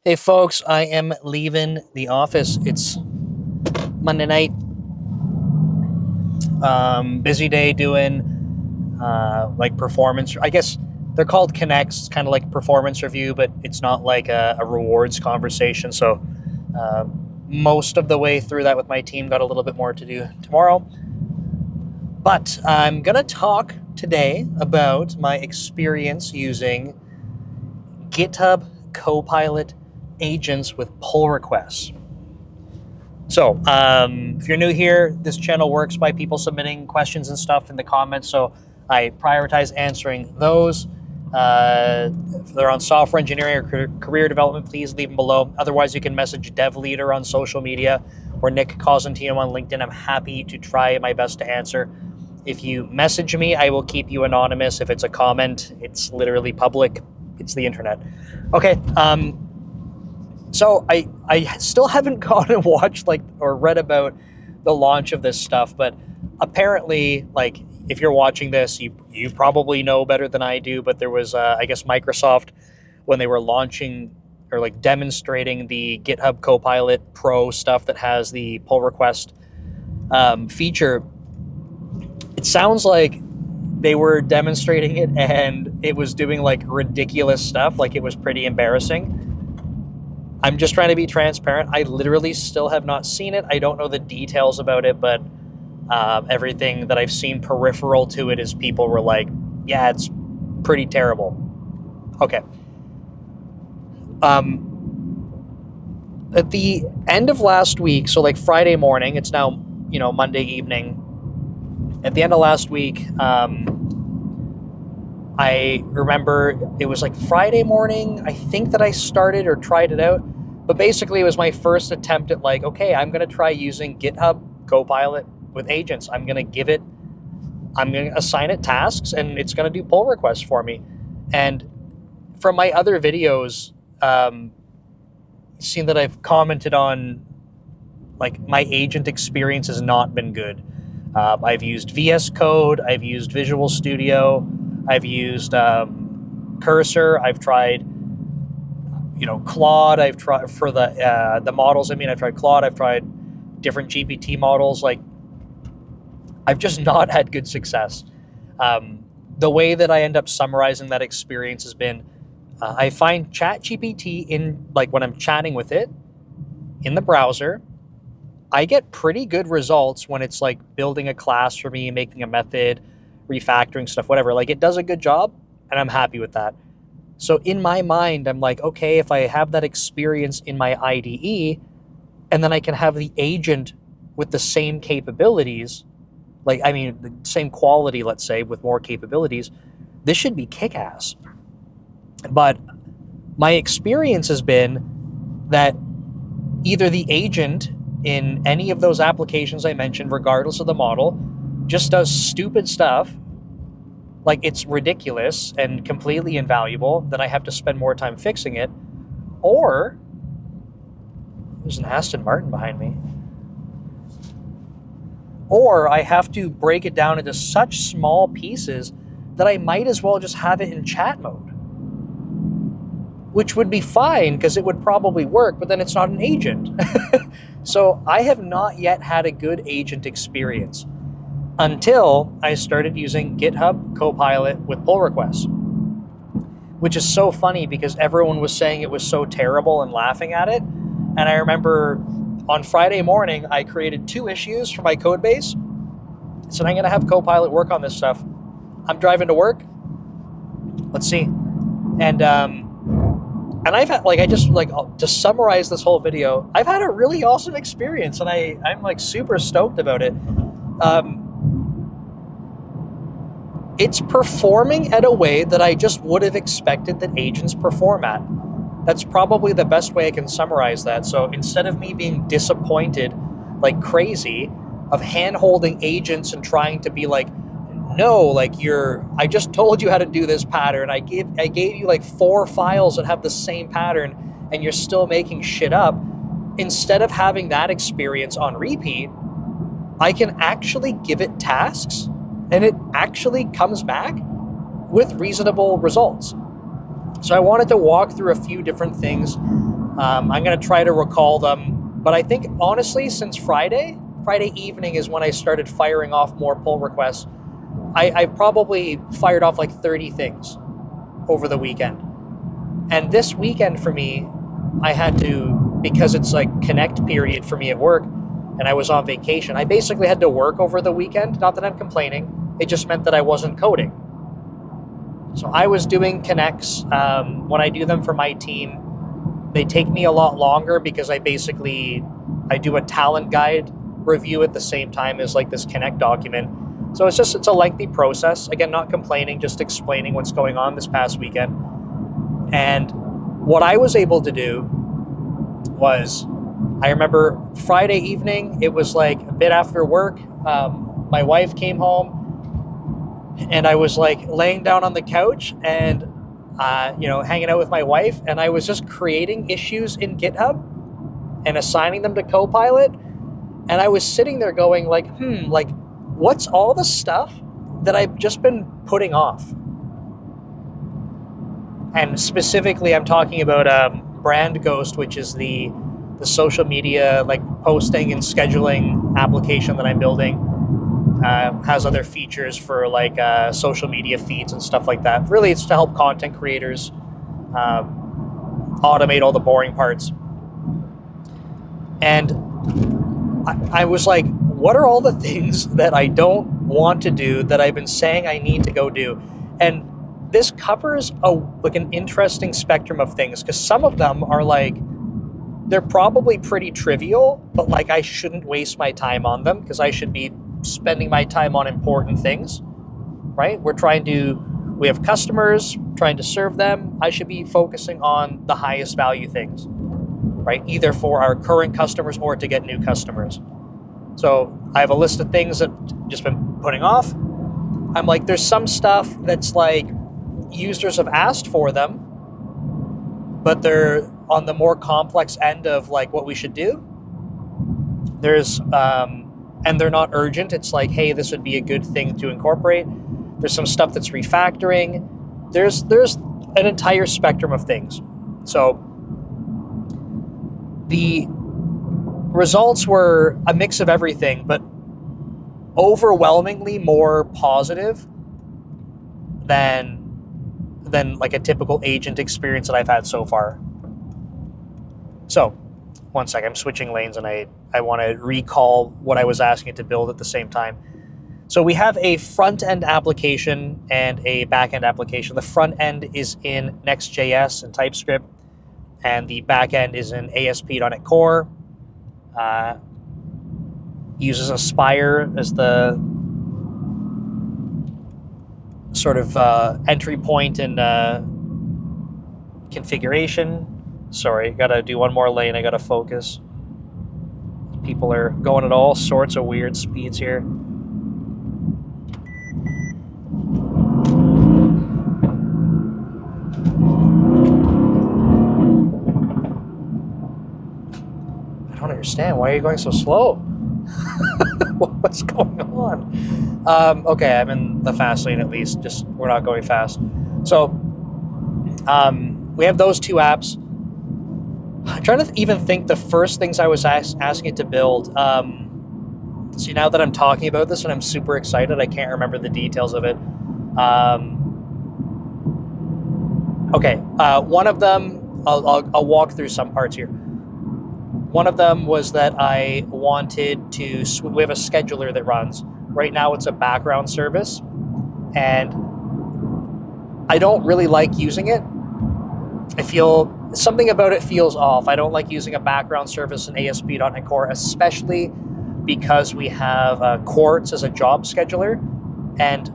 Hey folks, I am leaving the office. It's Monday night. Busy day doing like performance. I guess they're called connects, kind of like performance review, but it's not like a rewards conversation. So uh, most of the way through that with my team. Got a little bit more to do tomorrow. But I'm going to talk today about my experience using GitHub Copilot Agents with pull requests. So, if you're new here, this channel works by people submitting questions and stuff in the comments. So I prioritize answering those. If they're on software engineering or career development, please leave them below. Otherwise, you can message DevLeader on social media or Nick Cosentino on LinkedIn. I'm happy to try my best to answer. If you message me, I will keep you anonymous. If it's a comment, it's literally public. It's the internet. Okay. So I still haven't gone and watched or read about the launch of this stuff, but apparently, if you're watching this, you probably know better than I do. But there was I guess Microsoft, when they were launching or demonstrating the GitHub Copilot Pro stuff that has the pull request feature. It sounds like they were demonstrating it and it was doing ridiculous stuff. It was pretty embarrassing. I'm just trying to be transparent. I literally still have not seen it. I don't know the details about it, but everything that I've seen peripheral to it is people were like, yeah, it's pretty terrible. Okay. At the end of last week, so Friday morning, it's now, Monday evening. At the end of last week, I remember it was Friday morning, I think, that I started or tried it out. But basically, it was my first attempt at okay, I'm going to try using GitHub Copilot with agents. I'm going to assign it tasks, and it's going to do pull requests for me. And from my other videos, seen that I've commented on, my agent experience has not been good. I've used VS Code, I've used Visual Studio, I've used Cursor. I've tried, Claude. I've tried for the models. I've tried Claude. I've tried different GPT models. I've just not had good success. The way that I end up summarizing that experience has been, I find ChatGPT when I'm chatting with it in the browser, I get pretty good results when it's building a class for me, making a method, refactoring stuff, whatever. It does a good job, and I'm happy with that. So in my mind, I'm okay, if I have that experience in my IDE, and then I can have the agent with the same capabilities, the same quality, let's say, with more capabilities, this should be kick-ass. But my experience has been that either the agent in any of those applications I mentioned, regardless of the model, just does stupid stuff, it's ridiculous and completely invaluable, then I have to spend more time fixing it. Or there's an Aston Martin behind me. Or I have to break it down into such small pieces that I might as well just have it in chat mode, which would be fine because it would probably work, but then it's not an agent. So I have not yet had a good agent experience until I started using GitHub Copilot with pull requests, which is so funny because everyone was saying it was so terrible and laughing at it. And I remember on Friday morning, I created 2 issues for my code base. So I'm going to have Copilot work on this stuff. I'm driving to work. Let's see. And I've had, to summarize this whole video, I've had a really awesome experience, and I'm super stoked about it. It's performing at a way that I just would have expected that agents perform at. That's probably the best way I can summarize that. So instead of me being disappointed like crazy of hand-holding agents and trying to be no, I just told you how to do this pattern. I gave you 4 files that have the same pattern, and you're still making shit up. Instead of having that experience on repeat, I can actually give it tasks, and it actually comes back with reasonable results. So I wanted to walk through a few different things. I'm going to try to recall them, but I think honestly, since Friday evening is when I started firing off more pull requests. I probably fired off like 30 things over the weekend. And this weekend for me, I had to, because it's like connect period for me at work, and I was on vacation, I basically had to work over the weekend. Not that I'm complaining, it just meant that I wasn't coding. So I was doing connects. When I do them for my team, they take me a lot longer because I do a talent guide review at the same time as like this connect document. So it's a lengthy process. Again, not complaining, just explaining what's going on this past weekend. And what I was able to do was, I remember Friday evening, it was like a bit after work. My wife came home and I was like laying down on the couch and, hanging out with my wife. And I was just creating issues in GitHub and assigning them to Copilot. And I was sitting there going like, what's all the stuff that I've just been putting off? And specifically, I'm talking about Brand Ghost, which is the social media like posting and scheduling application that I'm building. Has other features for like social media feeds and stuff like that. Really, it's to help content creators automate all the boring parts. And I was like, what are all the things that I don't want to do that I've been saying I need to go do? And this covers an interesting spectrum of things, because some of them are like, they're probably pretty trivial, but like I shouldn't waste my time on them because I should be spending my time on important things, right? We have customers, trying to serve them. I should be focusing on the highest value things, right? Either for our current customers or to get new customers. So I have a list of things that I've just been putting off. I'm like, there's some stuff that's like users have asked for them, but they're on the more complex end of like what we should do. And they're not urgent. It's like, hey, this would be a good thing to incorporate. There's some stuff that's refactoring. There's an entire spectrum of things. So the results were a mix of everything, but overwhelmingly more positive than like a typical agent experience that I've had so far. So, one second, I'm switching lanes and I want to recall what I was asking it to build at the same time. So we have a front-end application and a back-end application. The front end is in Next.js and TypeScript, and the back-end is in ASP.NET Core. Uses Aspire as the sort of entry point and configuration. Sorry, gotta do one more lane. I gotta focus. People are going at all sorts of weird speeds here. I don't understand. Why are you going so slow? What's going on? Okay, I'm in the fast lane at least. Just we're not going fast. So we have those two apps. I'm trying to even think the first things I was asking it to build. See, now that I'm talking about this and I'm super excited, I can't remember the details of it. Okay, one of them, I'll walk through some parts here. One of them was that I wanted to, we have a scheduler that runs. Right now it's a background service, and I don't really like using it. I feel something about it feels off. I don't like using a background service in ASP.NET Core, especially because we have Quartz as a job scheduler. And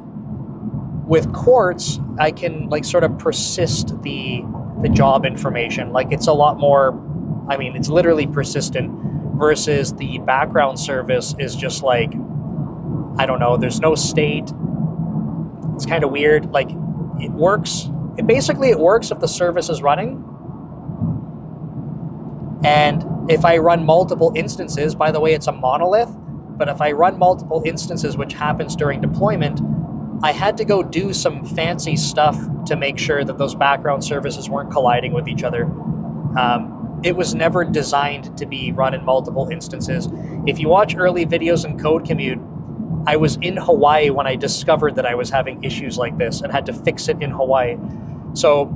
with Quartz, I can like sort of persist the job information. Like it's a lot more, it's literally persistent, versus the background service is just like, I don't know, there's no state. It's kind of weird. Like it works. It works if the service is running. And if I run multiple instances, by the way, it's a monolith, but if I run multiple instances, which happens during deployment, I had to go do some fancy stuff to make sure that those background services weren't colliding with each other. It was never designed to be run in multiple instances. If you watch early videos in Code Commute, I was in Hawaii when I discovered that I was having issues like this and had to fix it in Hawaii. So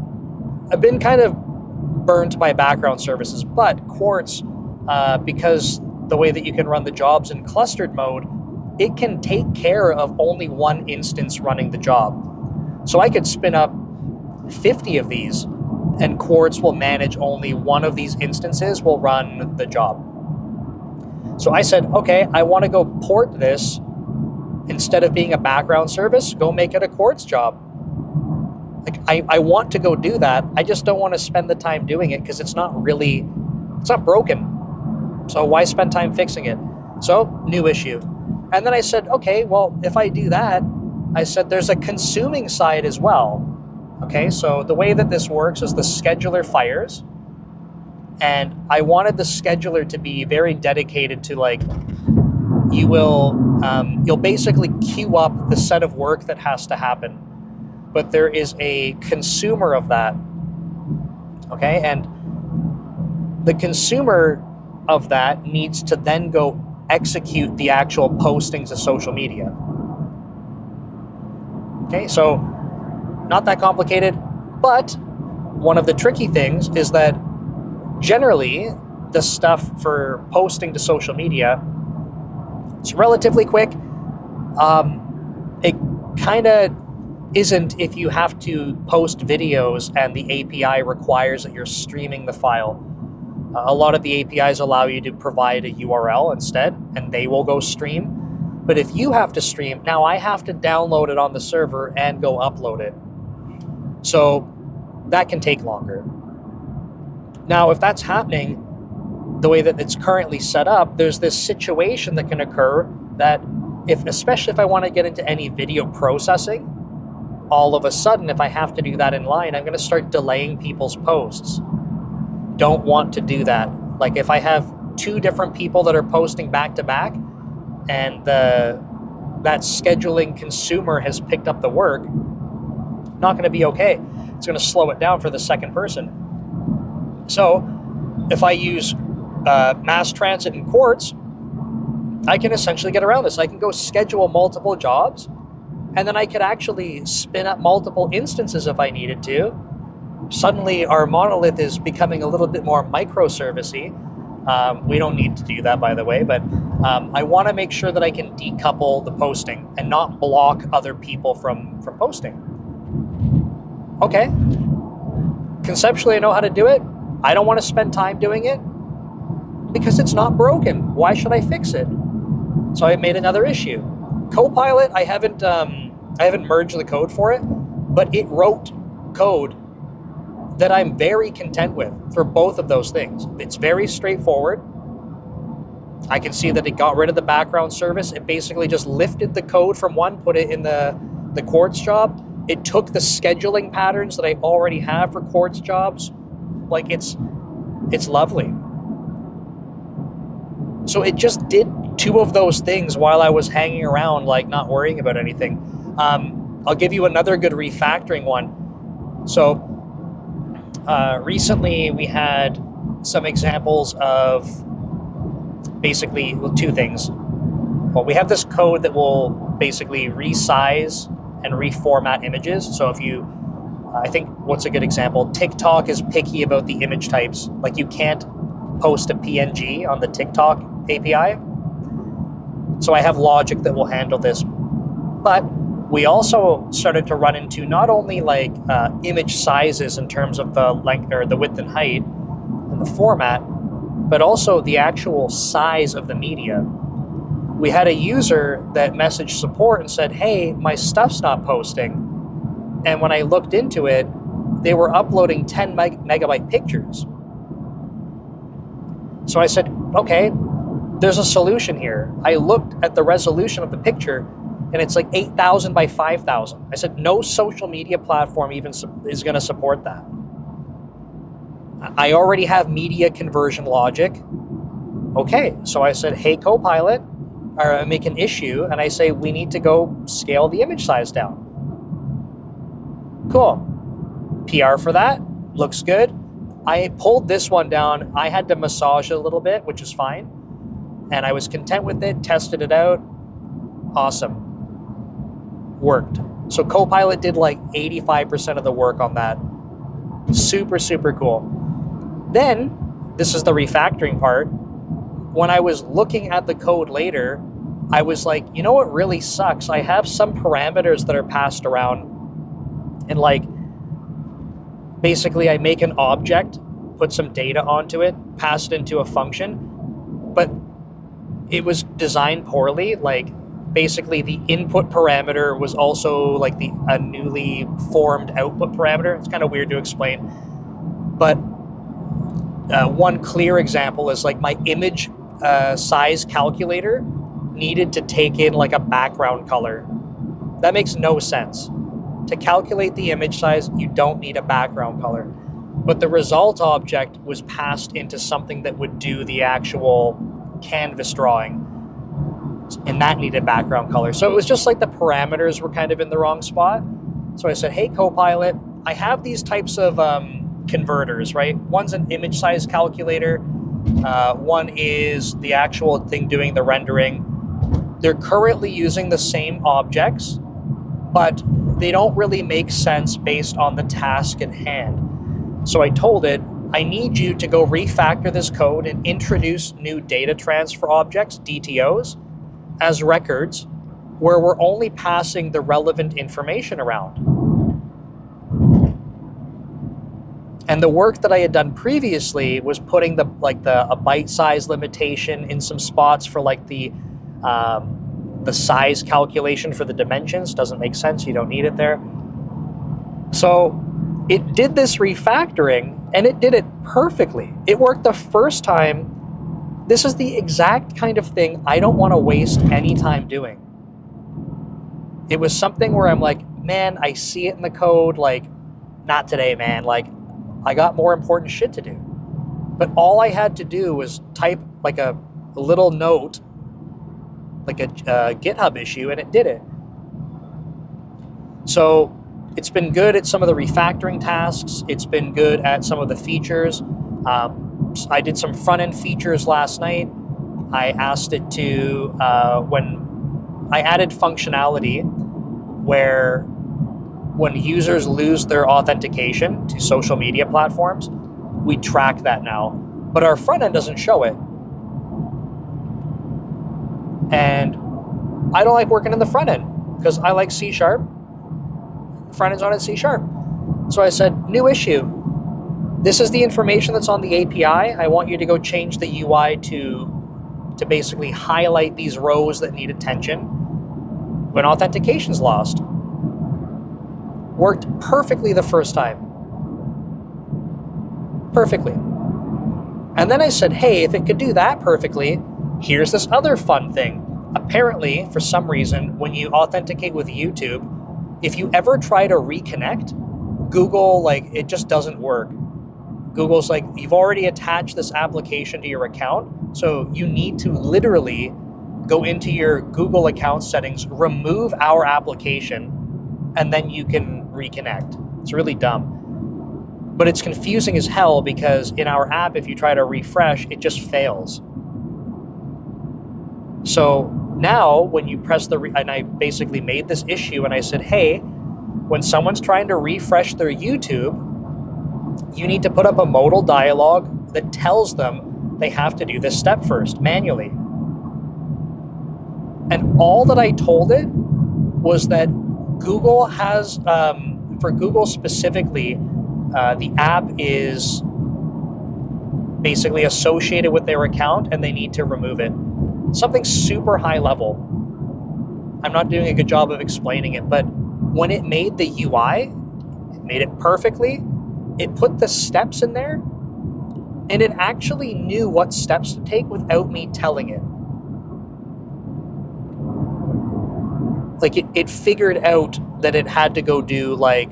I've been kind of burnt by background services, but Quartz, because the way that you can run the jobs in clustered mode, it can take care of only one instance running the job. So I could spin up 50 of these, and Quartz will manage only one of these instances will run the job. So I said, okay, I want to go port this. Instead of being a background service, go make it a Quartz job. Like I want to go do that. I just don't want to spend the time doing it because it's not broken. So why spend time fixing it? So new issue. And then I said, okay, well, if I do that, I said there's a consuming side as well. Okay, so the way that this works is the scheduler fires, and I wanted the scheduler to be very dedicated to like, you'll basically queue up the set of work that has to happen, but there is a consumer of that. Okay, and the consumer of that needs to then go execute the actual postings of social media. Okay, so not that complicated, but one of the tricky things is that generally the stuff for posting to social media, it's relatively quick. It kind of isn't if you have to post videos and the API requires that you're streaming the file. A lot of the APIs allow you to provide a URL instead, and they will go stream. But if you have to stream, now I have to download it on the server and go upload it. So that can take longer. Now, if that's happening the way that it's currently set up, there's this situation that can occur that especially if I want to get into any video processing, all of a sudden, if I have to do that in line, I'm going to start delaying people's posts. Don't want to do that. Like if I have two different people that are posting back to back and that scheduling consumer has picked up the work, not going to be okay. It's going to slow it down for the second person. So if I use mass transit and Quartz, I can essentially get around this. I can go schedule multiple jobs, and then I could actually spin up multiple instances if I needed to. Suddenly our monolith is becoming a little bit more microservice-y. We don't need to do that, by the way, but I want to make sure that I can decouple the posting and not block other people from posting. Okay. Conceptually, I know how to do it. I don't want to spend time doing it because it's not broken. Why should I fix it? So I made another issue. Copilot, I haven't merged the code for it, but it wrote code that I'm very content with for both of those things. It's very straightforward. I can see that it got rid of the background service. It basically just lifted the code from one, put it in the Quartz job. It took the scheduling patterns that I already have for Quartz jobs. Like it's lovely. So it just did two of those things while I was hanging around, like not worrying about anything. I'll give you another good refactoring one. So recently we had some examples of basically two things. Well, we have this code that will basically resize and reformat images. So if you, I think what's a good example, TikTok is picky about the image types. Like you can't post a PNG on the TikTok API. So I have logic that will handle this. But we also started to run into not only like image sizes in terms of the length or the width and height and the format, but also the actual size of the media. We had a user that messaged support and said, hey, my stuff's not posting. And when I looked into it, they were uploading 10 megabyte pictures. So I said, okay, there's a solution here. I looked at the resolution of the picture and it's like 8,000 by 5,000. I said, no social media platform even is going to support that. I already have media conversion logic. Okay, so I said, hey, Copilot, or I make an issue and I say, we need to go scale the image size down. Cool. PR for that. Looks good. I pulled this one down. I had to massage it a little bit, which is fine. And I was content with it, tested it out. Awesome. Worked. So Copilot did like 85% of the work on that. Super, super cool. Then, this is the refactoring part. When I was looking at the code later, I was like, you know what really sucks? I have some parameters that are passed around, and like, basically I make an object, put some data onto it, pass it into a function, but it was designed poorly. Like, basically the input parameter was also like a newly formed output parameter. It's kind of weird to explain, but one clear example is like my image size calculator needed to take in like a background color. That makes no sense. To calculate the image size, you don't need a background color. But the result object was passed into something that would do the actual canvas drawing, and that needed background color. So it was just like the parameters were kind of in the wrong spot. So I said, hey, Copilot, I have these types of converters, right? One's an image size calculator. One is the actual thing doing the rendering. They're currently using the same objects, but they don't really make sense based on the task at hand. So I told it, I need you to go refactor this code and introduce new data transfer objects, DTOs, as records where we're only passing the relevant information around. And the work that I had done previously was putting a byte size limitation in some spots for like the size calculation for the dimensions. Doesn't make sense. You don't need it there. So it did this refactoring and it did it perfectly. It worked the first time. This is the exact kind of thing I don't want to waste any time doing. It was something where I'm like, man, I see it in the code, like, not today, man. Like, I got more important shit to do. But all I had to do was type like a little note, like a GitHub issue, and it did it. So it's been good at some of the refactoring tasks. It's been good at some of the features. I did some front-end features last night. I asked it to, when I added functionality where when users lose their authentication to social media platforms, we track that now. But our front end doesn't show it. And I don't like working in the front end because I like C#. Front end's on in C#. So I said, new issue. This is the information that's on the API. I want you to go change the UI to basically highlight these rows that need attention when authentication's lost. Worked perfectly the first time. Perfectly. And then I said, hey, if it could do that perfectly, here's this other fun thing. Apparently, for some reason, when you authenticate with YouTube, if you ever try to reconnect, Google, like, it just doesn't work. Google's like, you've already attached this application to your account, so you need to literally go into your Google account settings, remove our application, and then you can reconnect. It's really dumb. But it's confusing as hell because in our app, if you try to refresh, it just fails. So now when you press and I basically made this issue and I said, hey, when someone's trying to refresh their YouTube, you need to put up a modal dialog that tells them they have to do this step first, manually. And all that I told it was that Google has, for Google specifically, the app is basically associated with their account and they need to remove it. Something super high level. I'm not doing a good job of explaining it, but when it made the UI, it made it perfectly. It put the steps in there, and it actually knew what steps to take without me telling it. Like, it figured out that it had to go do, like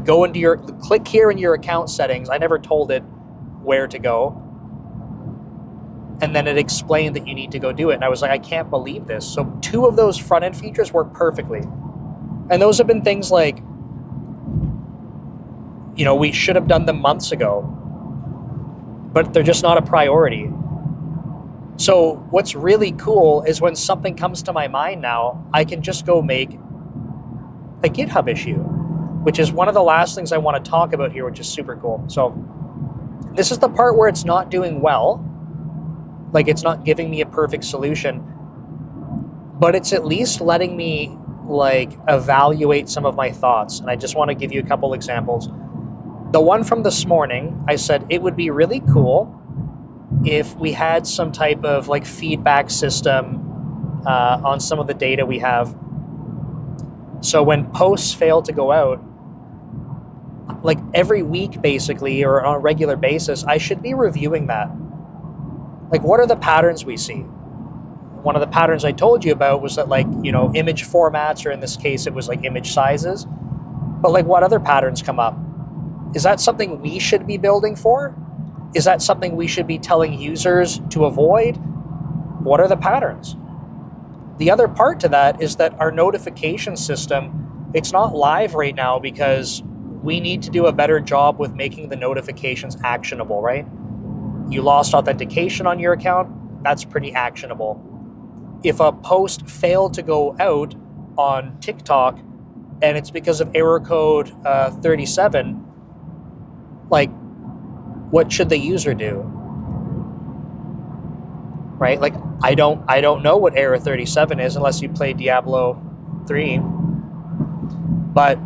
go into click here in your account settings. I never told it where to go. And then it explained that you need to go do it. And I was like, I can't believe this. So 2 of those front end features work perfectly. And those have been things like, we should have done them months ago, but they're just not a priority. So what's really cool is when something comes to my mind now, I can just go make a GitHub issue, which is one of the last things I want to talk about here, which is super cool. So this is the part where it's not doing well. Like, it's not giving me a perfect solution, but it's at least letting me evaluate some of my thoughts. And I just want to give you a couple examples. The one from this morning, I said it would be really cool if we had some type of feedback system on some of the data we have. So when posts fail to go out, every week basically, or on a regular basis, I should be reviewing that. What are the patterns we see? One of the patterns I told you about was that image formats, or in this case it was image sizes. But what other patterns come up? Is that something we should be building for? Is that something we should be telling users to avoid? What are the patterns? The other part to that is that our notification system, it's not live right now because we need to do a better job with making the notifications actionable, right? You lost authentication on your account, that's pretty actionable. If a post failed to go out on TikTok and it's because of error code 37, what should the user do? Right? I don't know what error 37 is unless you play Diablo 3. But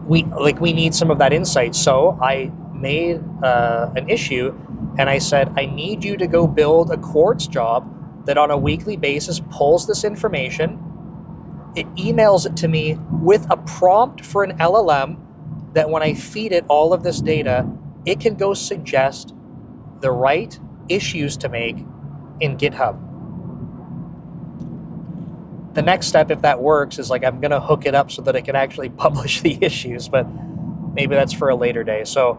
we need some of that insight. So I made an issue, and I said, I need you to go build a Quartz job that on a weekly basis pulls this information. It emails it to me with a prompt for an LLM that when I feed it all of this data, it can go suggest the right issues to make in GitHub. The next step, if that works, is I'm going to hook it up so that it can actually publish the issues, but maybe that's for a later day. So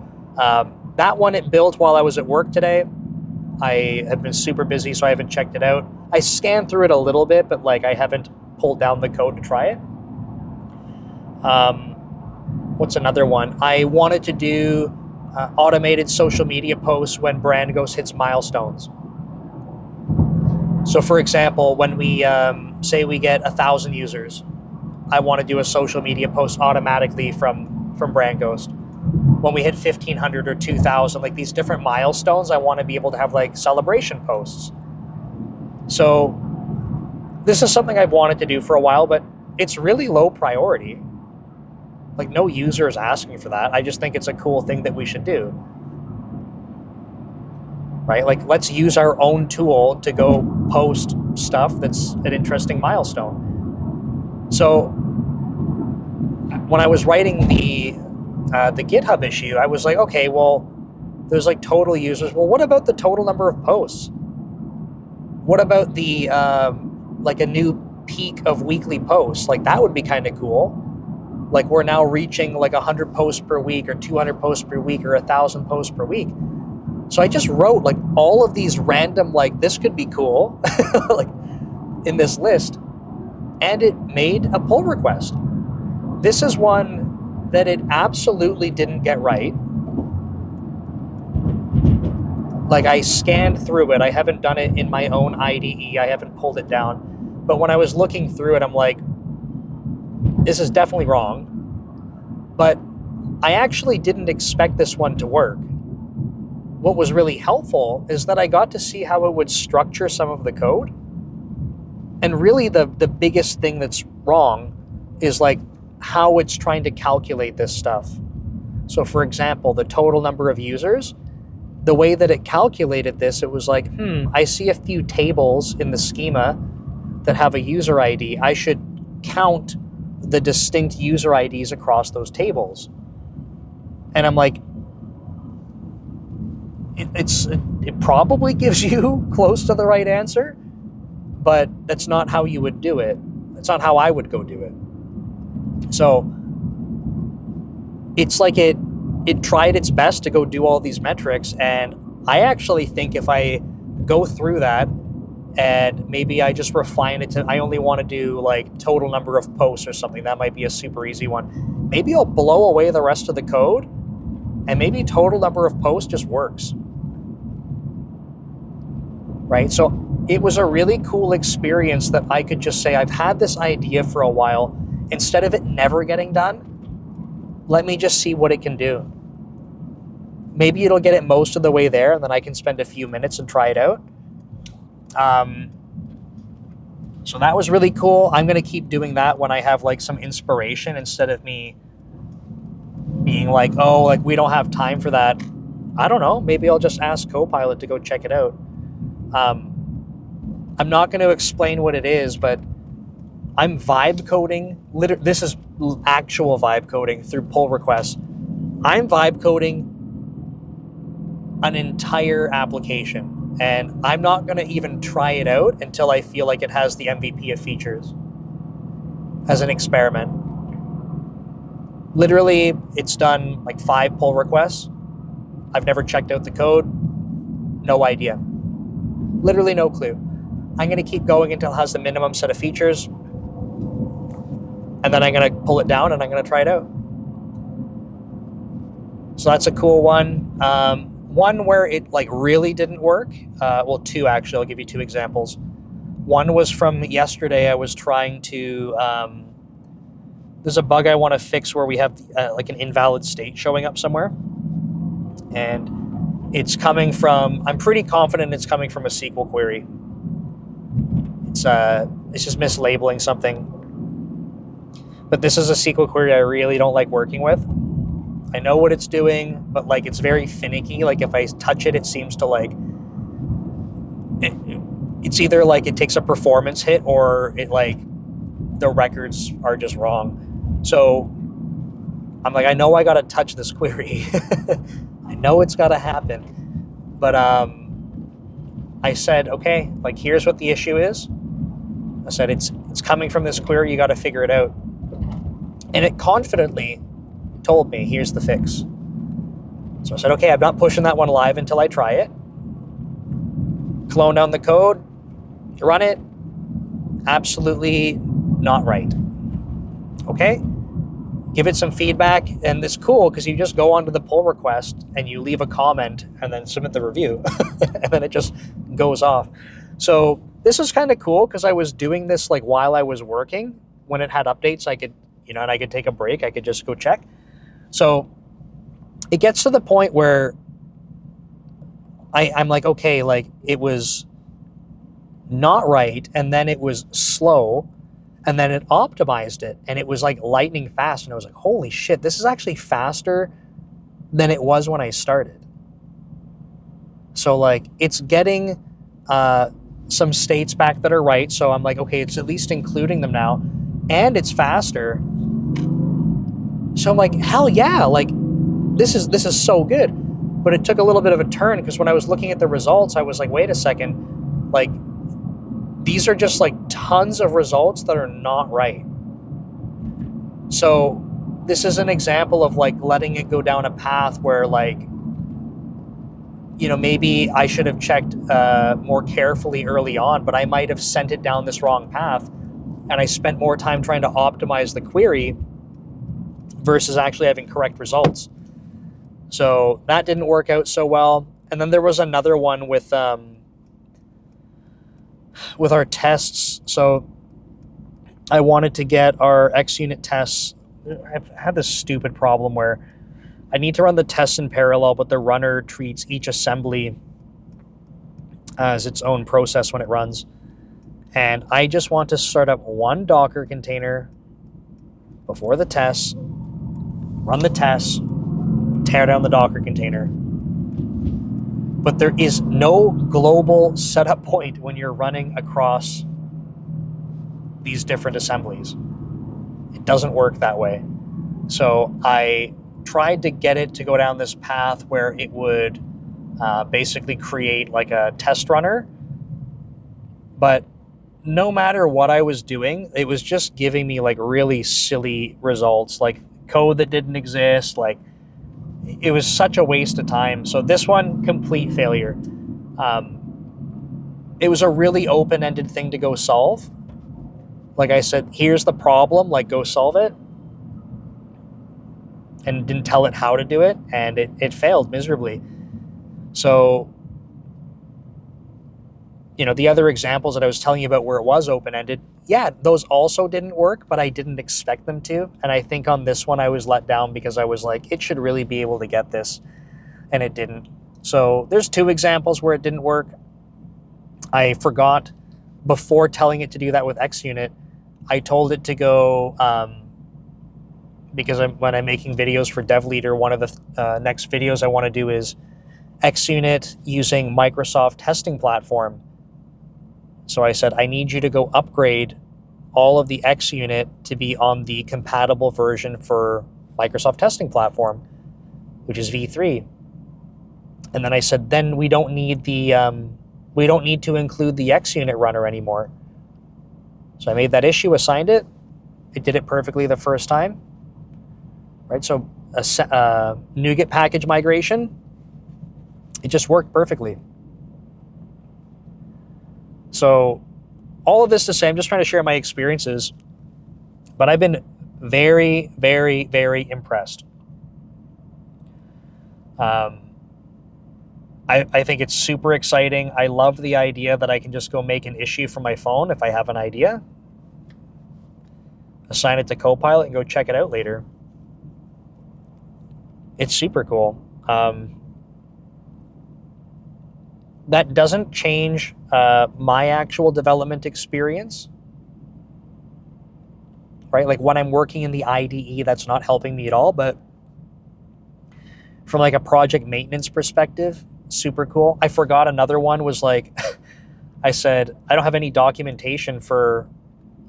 that one, it built while I was at work today. I have been super busy, so I haven't checked it out. I scanned through it a little bit, but I haven't pulled down the code to try it. What's another one? I wanted to do automated social media posts when Brand Ghost hits milestones. So for example, when we say we get 1,000 users, I want to do a social media post automatically from Brand Ghost. When we hit 1,500 or 2,000, these different milestones, I want to be able to have celebration posts. So this is something I've wanted to do for a while, but it's really low priority. No user is asking for that. I just think it's a cool thing that we should do. Right? Let's use our own tool to go post stuff that's an interesting milestone. So when I was writing the GitHub issue, I was okay, well, there's total users. Well, what about the total number of posts? What about the a new peak of weekly posts? That would be kind of cool. We're now reaching 100 posts per week, or 200 posts per week, or 1,000 posts per week. So I just wrote all of these random this could be cool in this list, and it made a pull request. This is one that it absolutely didn't get right. I scanned through it. I haven't done it in my own IDE. I haven't pulled it down. But when I was looking through it, I'm this is definitely wrong. But I actually didn't expect this one to work. What was really helpful is that I got to see how it would structure some of the code. And really the biggest thing that's wrong is how it's trying to calculate this stuff. So for example, the total number of users, the way that it calculated this, it was I see a few tables in the schema that have a user ID. I should count the distinct user IDs across those tables. And I'm it probably gives you close to the right answer, but that's not how you would do it. That's not how I would go do it. So it's it tried its best to go do all these metrics, and I actually think if I go through that and maybe I just refine it to, I only want to do like total number of posts or something, that might be a super easy one. Maybe I'll blow away the rest of the code and maybe total number of posts just works. Right? So it was a really cool experience that I could just say, I've had this idea for a while. Instead of it never getting done, let me just see what it can do. Maybe it'll get it most of the way there, and then I can spend a few minutes and try it out. So that was really cool. I'm going to keep doing that when I have like some inspiration, instead of me being like, oh, like we don't have time for that. I don't know. Maybe I'll just ask Copilot to go check it out. I'm not going to explain what it is, but I'm vibe coding. This is actual vibe coding through pull requests. I'm vibe coding an entire application, and I'm not going to even try it out until I feel like it has the MVP of features as an experiment. Literally, it's done like 5 pull requests. I've never checked out the code. No idea. Literally no clue. I'm going to keep going until it has the minimum set of features, and then I'm going to pull it down and I'm going to try it out. So that's a cool one. One where it like really didn't work. Well, 2 actually. I'll give you 2 examples. One was from yesterday. I was trying to. There's a bug I want to fix where we have like an invalid state showing up somewhere, and it's coming from. I'm pretty confident it's coming from a SQL query. It's just mislabeling something. But this is a SQL query I really don't like working with. I know what it's doing, but like it's very finicky. Like if I touch it, it seems to like it's either like it takes a performance hit, or it like the records are just wrong. So I'm like, I know I got to touch this query. I know it's got to happen. But I said, okay, like here's what the issue is. I said, it's coming from this query. You got to figure it out. And it confidently told me, here's the fix. So I said, okay, I'm not pushing that one live until I try it. Clone down the code, run it. Absolutely not right. Okay? Give it some feedback, and it's cool because you just go onto the pull request and you leave a comment and then submit the review, and then it just goes off. So this is kind of cool because I was doing this like while I was working. When it had updates, I could, and I could take a break. I could just go check. So it gets to the point where I'm like, okay, like it was not right, and then it was slow, and then it optimized it, and it was like lightning fast, and I was like, holy shit, this is actually faster than it was when I started. So like it's getting some states back that are right, so I'm like, okay, it's at least including them now, and it's faster. So I'm like, hell yeah, like this is so good. But it took a little bit of a turn, because when I was looking at the results, I was like, wait a second, like these are just like tons of results that are not right. So this is an example of like letting it go down a path where like, maybe I should have checked more carefully early on, but I might have sent it down this wrong path, and I spent more time trying to optimize the query versus actually having correct results. So that didn't work out so well. And then there was another one with our tests. So I wanted to get our XUnit tests. I've had this stupid problem where I need to run the tests in parallel, but the runner treats each assembly as its own process when it runs. And I just want to start up one Docker container before the tests, run the tests, tear down the Docker container. But there is no global setup point when you're running across these different assemblies. It doesn't work that way. So I tried to get it to go down this path where it would basically create like a test runner. But no matter what I was doing, it was just giving me like really silly results, like code that didn't exist. Like it was such a waste of time. So this one, complete failure. It was a really open-ended thing to go solve. Like I said, here's the problem, like go solve it. And didn't tell it how to do it, and it failed miserably. So, the other examples that I was telling you about where it was open-ended, yeah, those also didn't work, but I didn't expect them to. And I think on this one I was let down because I was like, it should really be able to get this, and it didn't. So there's 2 examples where it didn't work. I forgot, before telling it to do that with XUnit, I told it to go, because when I'm making videos for DevLeader, one of the next videos I want to do is XUnit using Microsoft testing platform. So I said, I need you to go upgrade all of the XUnit to be on the compatible version for Microsoft testing platform, which is V3. And then I said, then we don't need to include the XUnit runner anymore. So I made that issue, assigned it. It did it perfectly the first time. Right, so a NuGet package migration, it just worked perfectly. So all of this to say, I'm just trying to share my experiences, but I've been very, very, very impressed. I think it's super exciting. I love the idea that I can just go make an issue from my phone if I have an idea, assign it to Copilot, and go check it out later. It's super cool. That doesn't change my actual development experience, right? Like when I'm working in the IDE, that's not helping me at all. But from like a project maintenance perspective, super cool. I forgot another one was like, I said, I don't have any documentation for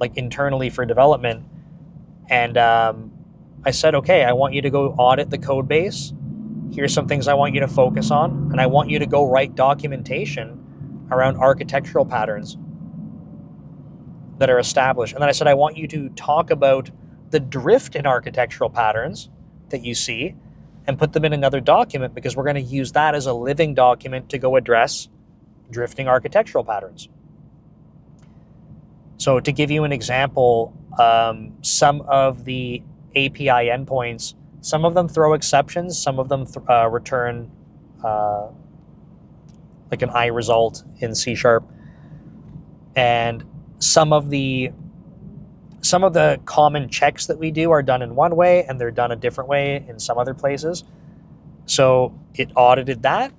like internally for development. And I said, okay, I want you to go audit the code base. Here's some things I want you to focus on. And I want you to go write documentation around architectural patterns that are established. And then I said, I want you to talk about the drift in architectural patterns that you see and put them in another document, because we're going to use that as a living document to go address drifting architectural patterns. So to give you an example, some of the API endpoints, some of them throw exceptions, some of them return like an I result in C#. And some of the common checks that we do are done in one way and they're done a different way in some other places. So it audited that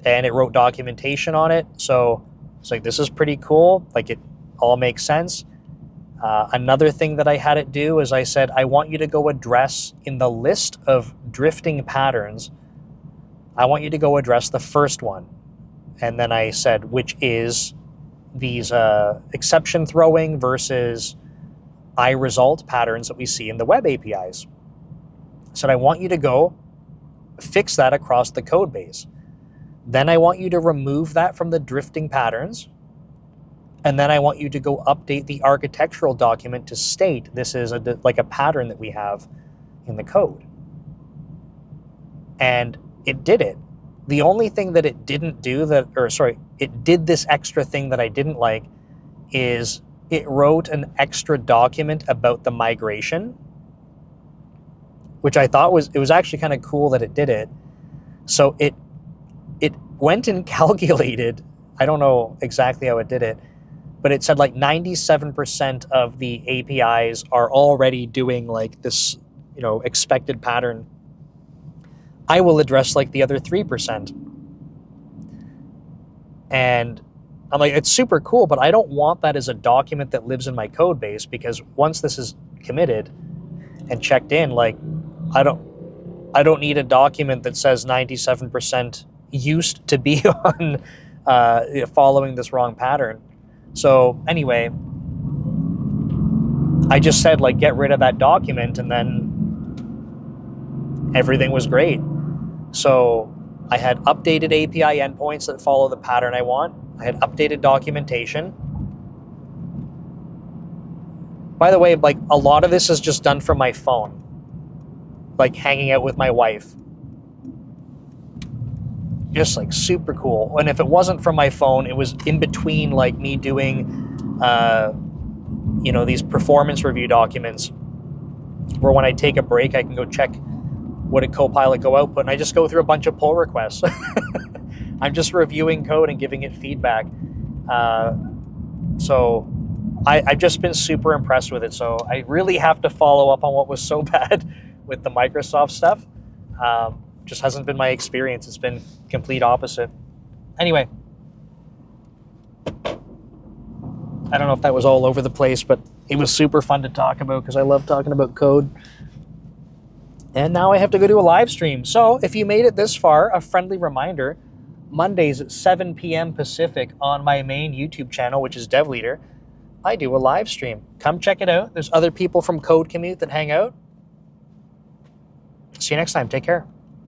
and it wrote documentation on it. So it's like, this is pretty cool. Like, it all makes sense. Another thing that I had it do is I said, I want you to go address in the list of drifting patterns, I want you to go address the first one. And then I said, which is these exception throwing versus I result patterns that we see in the web APIs. I said, I want you to go fix that across the code base. Then I want you to remove that from the drifting patterns. And then I want you to go update the architectural document to state this is like a pattern that we have in the code. And it did it. The only thing that it didn't do it did this extra thing that I didn't like, is it wrote an extra document about the migration, which I thought was actually kind of cool that it did it. So it went and calculated, I don't know exactly how it did it, but it said like 97% of the APIs are already doing like this, expected pattern. I will address like the other 3%. And I'm like, it's super cool, but I don't want that as a document that lives in my code base, because once this is committed and checked in, like I don't need a document that says 97% used to be on following this wrong pattern. So anyway, I just said like, get rid of that document, and then everything was great. So I had updated API endpoints that follow the pattern I want. I had updated documentation. By the way, like a lot of this is just done from my phone. like hanging out with my wife. Just like super cool. And if it wasn't from my phone, it was in between like me doing, these performance review documents where when I take a break, I can go check what did Copilot go output, and I just go through a bunch of pull requests. I'm just reviewing code and giving it feedback. So I've just been super impressed with it. So I really have to follow up on what was so bad with the Microsoft stuff. Just hasn't been my experience. It's been complete opposite. Anyway, I don't know if that was all over the place, but it was super fun to talk about because I love talking about code. And now I have to go do a live stream. So if you made it this far, a friendly reminder, Mondays at 7 p.m. Pacific on my main YouTube channel, which is DevLeader, I do a live stream. Come check it out. There's other people from Code Commute that hang out. See you next time. Take care.